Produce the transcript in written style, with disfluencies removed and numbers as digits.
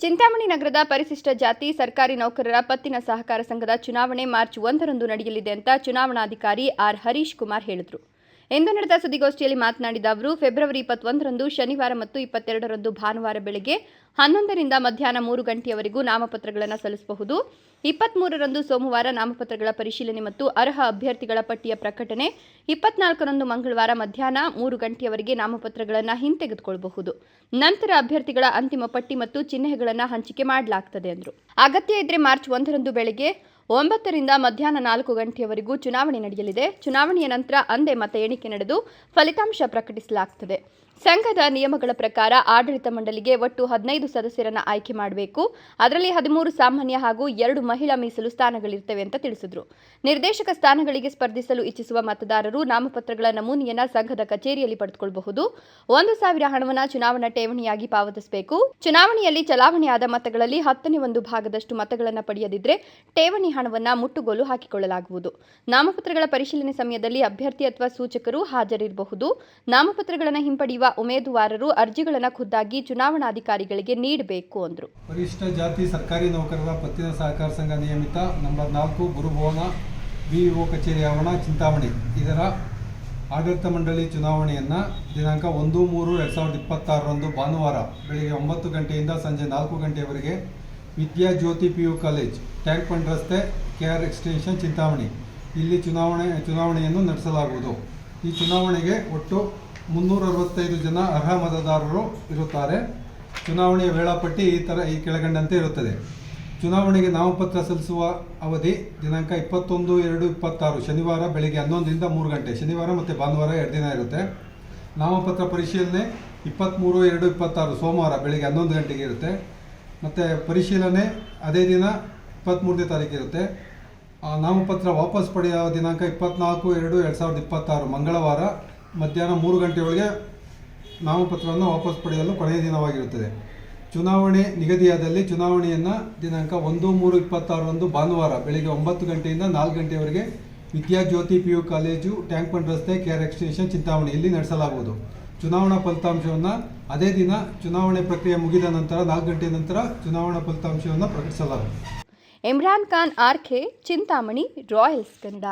ಚಿಂತಾಮಣಿ ನಗರದ ಪರಿಶಿಷ್ಟ ಜಾತಿ ಸರ್ಕಾರಿ ನೌಕರರ ಪತ್ತಿನ ಸಹಕಾರ ಸಂಘದ ಚುನಾವಣೆ ಮಾರ್ಚ್ 1ರಂದು ನಡೆಯಲಿದೆ ಅಂತ ಚುನಾವಣಾಧಿಕಾರಿ ಆರ್ ಹರೀಶ್ ಕುಮಾರ್ ಹೇಳಿದರು. ಇಂದು ನಡೆದ ಸುದ್ದಿಗೋಷ್ಠಿಯಲ್ಲಿ ಮಾತನಾಡಿದ ಅವರು, ಫೆಬ್ರವರಿ 21ರಂದು ಶನಿವಾರ ಮತ್ತು 22ರಂದು ಭಾನುವಾರ ಬೆಳಗ್ಗೆ 11ರಿಂದ ಮಧ್ಯಾಹ್ನ 3 ಗಂಟೆಯವರೆಗೂ ನಾಮಪತ್ರಗಳನ್ನು ಸಲ್ಲಿಸಬಹುದು. 23ರಂದು ಸೋಮವಾರ ನಾಮಪತ್ರಗಳ ಪರಿಶೀಲನೆ ಮತ್ತು ಅರ್ಹ ಅಭ್ಯರ್ಥಿಗಳ ಪಟ್ಟಿಯ ಪ್ರಕಟಣೆ. 24ರಂದು ಮಂಗಳವಾರ ಮಧ್ಯಾಹ್ನ 3 ಗಂಟೆಯವರೆಗೆ ನಾಮಪತ್ರಗಳನ್ನು ಹಿಂತೆಗೆದುಕೊಳ್ಳಬಹುದು. ನಂತರ ಅಭ್ಯರ್ಥಿಗಳ ಅಂತಿಮ ಪಟ್ಟಿ ಮತ್ತು ಚಿಹ್ನೆಗಳನ್ನು ಹಂಚಿಕೆ ಮಾಡಲಾಗುತ್ತದೆ ಎಂದರು. ಅಗತ್ಯ ಇದ್ದರೆ ಮಾರ್ಚ್ 1ರಂದು ಬೆಳಗ್ಗೆ 9ರಿಂದ ಮಧ್ಯಾಹ್ನ 4 ಗಂಟೆಯವರೆಗೂ ಚುನಾವಣೆ ನಡೆಯಲಿದೆ. ಚುನಾವಣೆಯ ನಂತರ ಅಂದೇ ಮತ ಎಣಿಕೆ ನಡೆದು ಫಲಿತಾಂಶ ಪ್ರಕಟಿಸಲಾಗುತ್ತದೆ. ಸಂಘದ ನಿಯಮಗಳ ಪ್ರಕಾರ ಆಡಳಿತ ಮಂಡಳಿಗೆ ಒಟ್ಟು 15 ಸದಸ್ಯರನ್ನು ಆಯ್ಕೆ ಮಾಡಬೇಕು. ಅದರಲ್ಲಿ 13 ಸಾಮಾನ್ಯ ಹಾಗೂ 2 ಮಹಿಳಾ ಮೀಸಲು ಸ್ಥಾನಗಳಿರ್ತವೆ ಅಂತ ತಿಳಿಸಿದರು. ನಿರ್ದೇಶಕ ಸ್ಥಾನಗಳಿಗೆ ಸ್ಪರ್ಧಿಸಲು ಇಚ್ಛಿಸುವ ಮತದಾರರು ನಾಮಪತ್ರಗಳ ನಮೂನೆಯನ್ನು ಸಂಘದ ಕಚೇರಿಯಲ್ಲಿ ಪಡೆದುಕೊಳ್ಳಬಹುದು. 1,000 ಹಣವನ್ನು ಚುನಾವಣಾ ಠೇವಣಿಯಾಗಿ ಪಾವತಿಸಬೇಕು. ಚುನಾವಣೆಯಲ್ಲಿ ಚಲಾವಣೆಯಾದ ಮತಗಳಲ್ಲಿ 10ನೇ ಭಾಗದಷ್ಟು ಮತಗಳನ್ನು ಪಡೆಯದಿದ್ದರೆ ಠೇವಣಿ ಹಣವನ್ನು ಮುಟ್ಟುಗೋಲು ಹಾಕಿಕೊಳ್ಳಲಾಗುವುದು. ನಾಮಪತ್ರಗಳ ಪರಿಶೀಲನೆ ಸಮಯದಲ್ಲಿ ಅಭ್ಯರ್ಥಿ ಅಥವಾ ಸೂಚಕರು ಹಾಜರಿರಬಹುದು. ನಾಮಪತ್ರಗಳನ್ನು ಹಿಂಪಡೆಯುವ ಉಮೇದುವಾರರು ಅರ್ಜಿಗಳನ್ನು ಖುದ್ದಾಗಿ ಚುನಾವಣಾಧಿಕಾರಿಗಳಿಗೆ ನೀಡಬೇಕು ಎಂದರು. ಪರಿಶಿಷ್ಟ ಜಾತಿ ಸರ್ಕಾರಿ ನೌಕರರ ಪತ್ತಿನ ಸಹಕಾರ ಸಂಘ ನಿಯಮಿತ ನಂಬರ್ 4 ಗುರುಭವನ ಬಿಇಒ ಕಚೇರಿ ಆವರಣ ಚಿಂತಾಮಣಿ ಇದರ ಆಡಳಿತ ಮಂಡಳಿ ಚುನಾವಣೆಯನ್ನು ದಿನಾಂಕ 1/3/2026ರಂದು ಭಾನುವಾರ ಬೆಳಗ್ಗೆ 9 ಗಂಟೆಯಿಂದ ಸಂಜೆ 4 ಗಂಟೆಯವರೆಗೆ ವಿದ್ಯಾಜ್ಯೋತಿ PU ಕಾಲೇಜ್, ಟ್ಯಾಂಕ್ ಬಂಡ್ ರಸ್ತೆ, KR ಎಕ್ಸ್ಟೆನ್ಷನ್, ಚಿಂತಾಮಣಿ ಇಲ್ಲಿ ಚುನಾವಣೆಯನ್ನು ನಡೆಸಲಾಗುವುದು. ಈ ಚುನಾವಣೆಗೆ ಒಟ್ಟು 365 ಜನ ಅರ್ಹ ಮತದಾರರು ಇರುತ್ತಾರೆ. ಚುನಾವಣೆಯ ವೇಳಾಪಟ್ಟಿ ಈ ಕೆಳಗಂಡಂತೆ ಇರುತ್ತದೆ. ಚುನಾವಣೆಗೆ ನಾಮಪತ್ರ ಸಲ್ಲಿಸುವ ಅವಧಿ ದಿನಾಂಕ 21/2/26 ಶನಿವಾರ ಬೆಳಗ್ಗೆ 11ರಿಂದ 3 ಗಂಟೆ, ಶನಿವಾರ ಮತ್ತು ಭಾನುವಾರ 2 ದಿನ ಇರುತ್ತೆ. ನಾಮಪತ್ರ ಪರಿಶೀಲನೆ 23/2/26 ಸೋಮವಾರ ಬೆಳಗ್ಗೆ 11 ಗಂಟೆಗೆ ಇರುತ್ತೆ. ಮತ್ತು ಪರಿಶೀಲನೆ ಅದೇ ದಿನ 23ನೇ ತಾರೀಕು ಇರುತ್ತೆ. ನಾಮಪತ್ರ ವಾಪಸ್ ಪಡೆಯುವ ದಿನಾಂಕ 24/2/2026 ಮಂಗಳವಾರ ಮಧ್ಯಾಹ್ನ 3 ಗಂಟೆಯೊಳಗೆ ನಾಮಪತ್ರವನ್ನು ವಾಪಸ್ ಪಡೆಯಲು ಕೊನೆಯ ದಿನವಾಗಿರುತ್ತದೆ. ಚುನಾವಣೆ ನಿಗದಿಯಾದಲ್ಲಿ ಚುನಾವಣೆಯನ್ನು ದಿನಾಂಕ 1/3/26ರಂದು ಭಾನುವಾರ ಬೆಳಗ್ಗೆ 9 ಗಂಟೆಯಿಂದ 4 ಗಂಟೆಯವರೆಗೆ ವಿದ್ಯಾಜ್ಯೋತಿ PU ಕಾಲೇಜು, ಟ್ಯಾಂಕ್ ಬಂಡ್ ರಸ್ತೆ, KR ಎಕ್ಸ್ಟೆನ್ಷನ್, ಚಿಂತಾಮಣಿ ಇಲ್ಲಿ ನಡೆಸಲಾಗುವುದು. ಚುನಾವಣಾ ಫಲಿತಾಂಶವನ್ನು ಅದೇ ದಿನ ಚುನಾವಣೆ ಪ್ರಕ್ರಿಯೆ ಮುಗಿದ ನಂತರ 4 ಗಂಟೆ ನಂತರ ಚುನಾವಣಾ ಫಲಿತಾಂಶವನ್ನು ಪ್ರಕಟಿಸಲಾಗುವುದು. Imran Khan, RK, Chintamani, Royals Kannada.